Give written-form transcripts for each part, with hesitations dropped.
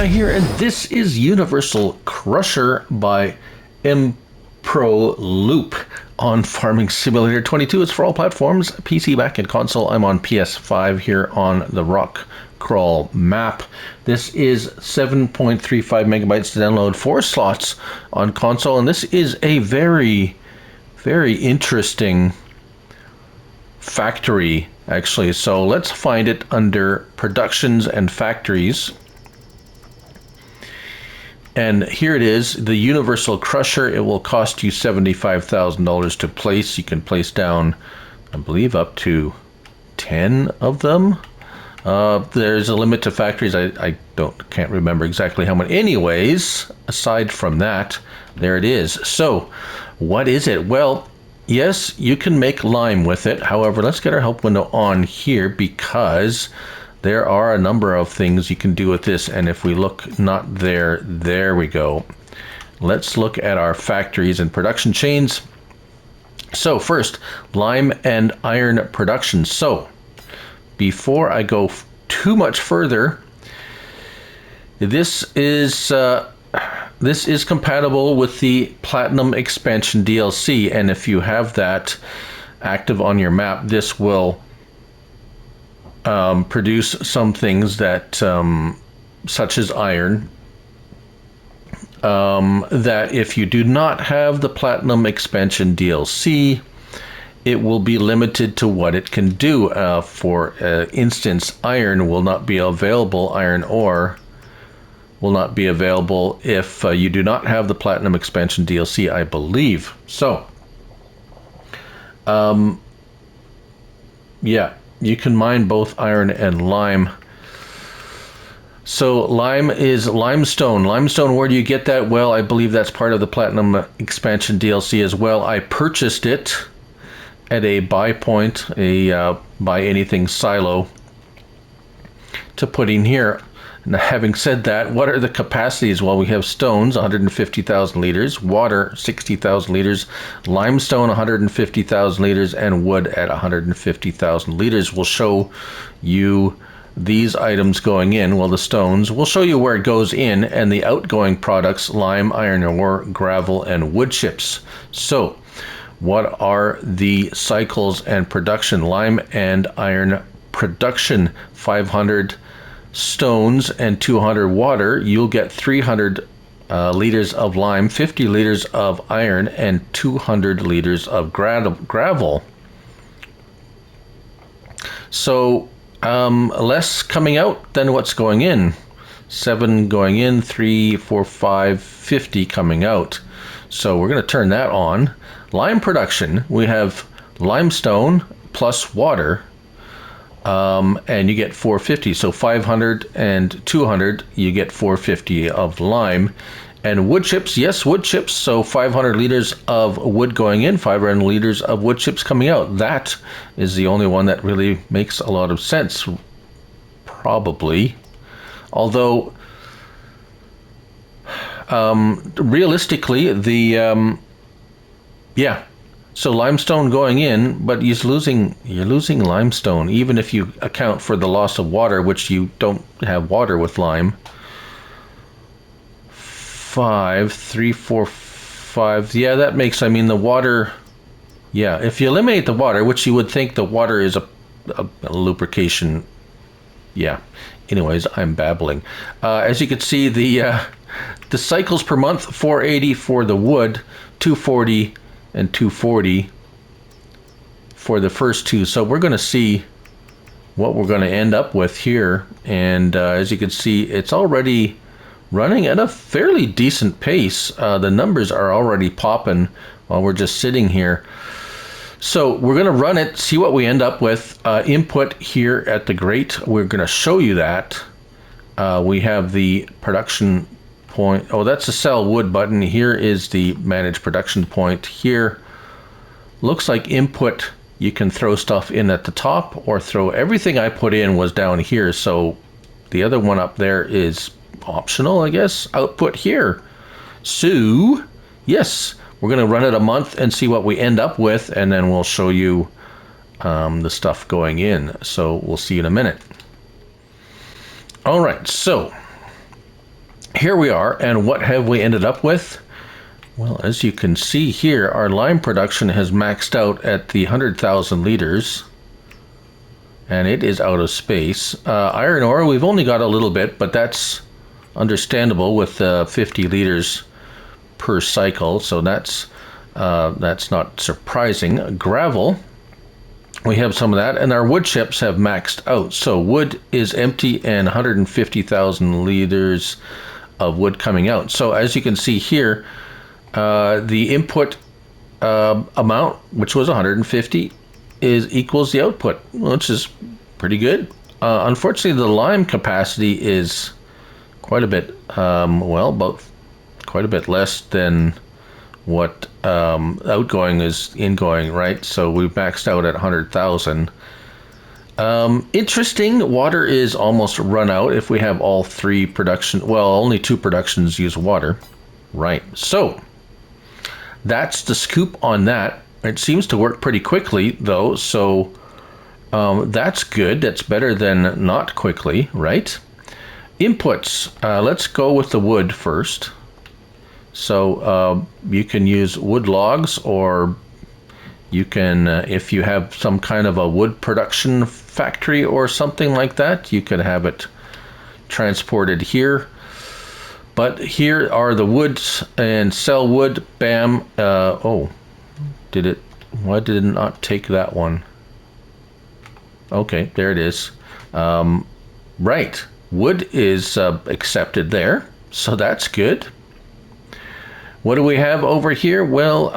Guy here, and this is Universal Crusher by emproLoop on Farming Simulator 22. It's for all platforms, PC, Mac, and console. I'm on PS5 here on the Rock Crawl map. This is 7.35 megabytes to download, 4 slots on console, and this is a very, very interesting factory, actually. So let's find it under Productions and Factories. And here it is, the Universal Crusher. It will cost you $75,000 to place. You can place down, I believe, up to 10 of them. There's a limit to factories. I can't remember exactly how many. Anyways, aside from that, there it is. So, what is it? Well, yes, you can make lime with it. However, let's get our help window on here because there are a number of things you can do with this, and if we look not there, there we go. Let's look at our factories and production chains. So first, lime and iron production. So before I go too much further, this is compatible with the Platinum Expansion DLC, and if you have that active on your map, this will produce some things that, such as iron, that if you do not have the Platinum Expansion DLC, it will be limited to what it can do. For instance, iron will not be available, iron ore will not be available if you do not have the Platinum Expansion DLC, I believe. So, yeah. You can mine both iron and lime. So lime is limestone. Limestone, where do you get that? Well, I believe that's part of the Platinum Expansion DLC as well. I purchased it at a buy point, a buy anything silo to put in here. Now, having said that, what are the capacities? Well, we have stones, 150,000 liters, water, 60,000 liters, limestone, 150,000 liters, and wood at 150,000 liters. We'll show you these items going in. Well, the stones, we'll show you where it goes in, and the outgoing products, lime, iron ore, gravel, and wood chips. So, what are the cycles and production? Lime and iron production, 500 stones and 200 water, you'll get 300 liters of lime, 50 liters of iron, and 200 liters of gravel. So less coming out than what's going in. 7 going in, 3, 4, 5, 50 coming out. So we're going to turn that on. Lime production, we have limestone plus water, and you get 450. So 500 and 200, you get 450 of lime. And wood chips, yes, wood chips. So 500 liters of wood going in, 500 liters of wood chips coming out. That is the only one that really makes a lot of sense, probably. Although, realistically, yeah. So limestone going in, but you're losing limestone, even if you account for the loss of water, which you don't have water with lime. 5, 3, 4, 5. Yeah, that makes, I mean, the water, yeah, if you eliminate the water, which you would think the water is a lubrication, yeah. Anyways, I'm babbling. As you can see, the cycles per month, 480 for the wood, 240 and 240 for the first two. So we're going to see what we're going to end up with here. And as you can see, it's already running at a fairly decent pace. The numbers are already popping while we're just sitting here. So we're going to run it, see what we end up with. Input here at the grate, we're going to show you that. We have the production point. Oh, that's the sell wood button. Here is the manage production point. Here looks like input. You can throw stuff in at the top or throw everything I put in was down here. So the other one up there is optional, I guess. Output here. So yes, we're going to run it a month and see what we end up with, and then we'll show you the stuff going in. So we'll see you in a minute. All right, so here we are, and what have we ended up with? Well, as you can see here, our lime production has maxed out at the 100,000 liters, and it is out of space. Iron ore, we've only got a little bit, but that's understandable with 50 liters per cycle, so that's not surprising. Gravel, we have some of that, and our wood chips have maxed out. So wood is empty and 150,000 liters of wood coming out. So as you can see here, the input amount, which was 150, equals the output, which is pretty good. Unfortunately, the lime capacity is quite a bit, about quite a bit less than what outgoing is ingoing, right? So we've maxed out at 100,000. Interesting, water is almost run out if we have all three production, well, only two productions use water, right? So that's the scoop on that. It seems to work pretty quickly though, so that's good. That's better than not quickly, right? Inputs, let's go with the wood first. So you can use wood logs, or you can, if you have some kind of a wood production factory or something like that, you can have it transported here. But here are the woods, and sell wood, bam. Why did it not take that one? Okay, there it is. Right, wood is accepted there, so that's good. What do we have over here? Well,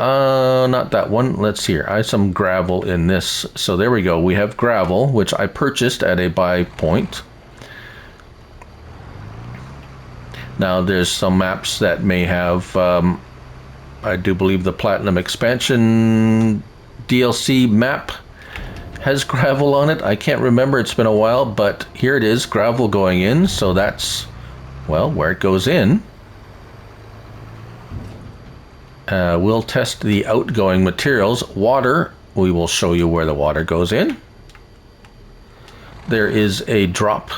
not that one. Let's see here. I have some gravel in this. So there we go. We have gravel, which I purchased at a buy point. Now there's some maps that may have, I do believe the Platinum Expansion DLC map has gravel on it. I can't remember, it's been a while, but here it is, gravel going in. So that's, well, where it goes in. We'll test the outgoing materials. Water, we will show you where the water goes in. There is a drop,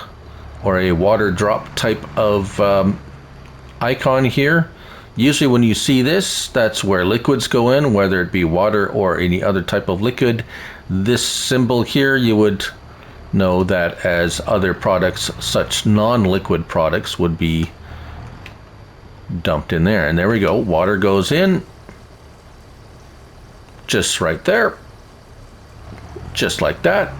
or a water drop type of icon here. Usually when you see this, that's where liquids go in, whether it be water or any other type of liquid. This symbol here, you would know that as other products, such non-liquid products, would be dumped in there. And there we go, water goes in just right there, just like that.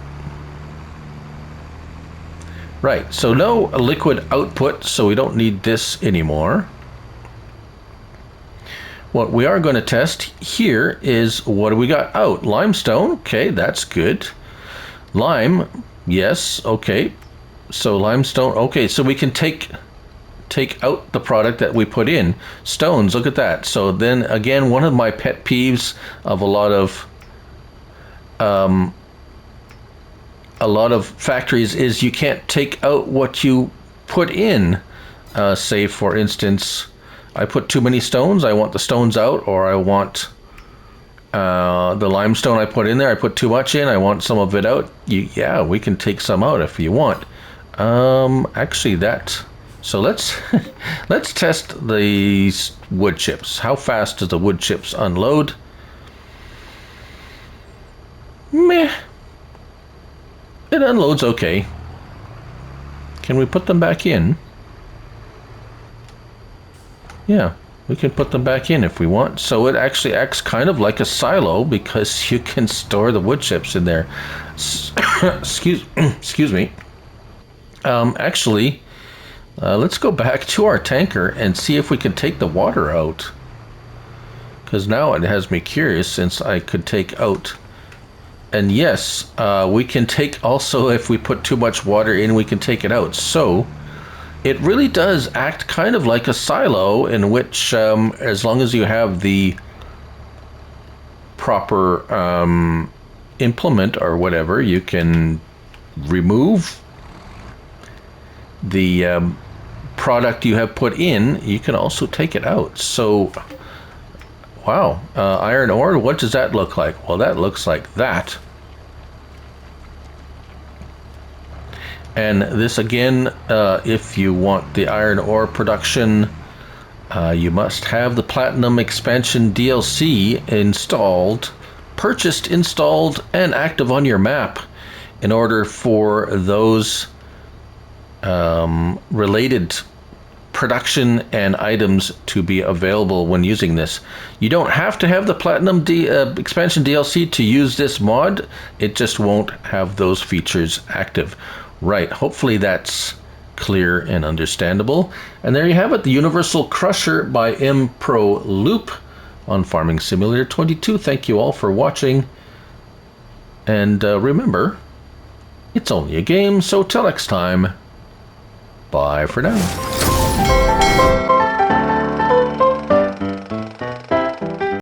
Right, so no liquid output, so we don't need this anymore. What we are going to test here is, what do we got out? Limestone, okay, that's good. Lime, yes, okay. So limestone, okay, so we can take out the product that we put in. Stones, look at that. So then again, one of my pet peeves of a lot of factories is you can't take out what you put in. Say for instance, I put too many stones, I want the stones out, or I want the limestone I put in there, I put too much in, I want some of it out. Yeah, we can take some out if you want. Actually that, so let's let's test these wood chips. How fast does the wood chips unload? Meh. It unloads okay. Can we put them back in? Yeah, we can put them back in if we want. So it actually acts kind of like a silo, because you can store the wood chips in there. Excuse me. Actually, let's go back to our tanker and see if we can take the water out. Because now it has me curious, since I could take out. And yes, we can take also, if we put too much water in, we can take it out. So it really does act kind of like a silo, in which as long as you have the proper implement or whatever, you can remove the product you have put in. You can also take it out. So wow, iron ore, what does that look like? Well, that looks like that. And this again, if you want the iron ore production, you must have the Platinum Expansion DLC installed, purchased, installed, and active on your map in order for those related production and items to be available when using this. You don't have to have the Platinum Expansion DLC to use this mod. It just won't have those features active. Right, hopefully that's clear and understandable. And there you have it, the Universal Crusher by emproLoop on Farming Simulator 22. Thank you all for watching. And remember, it's only a game, so till next time, bye for now.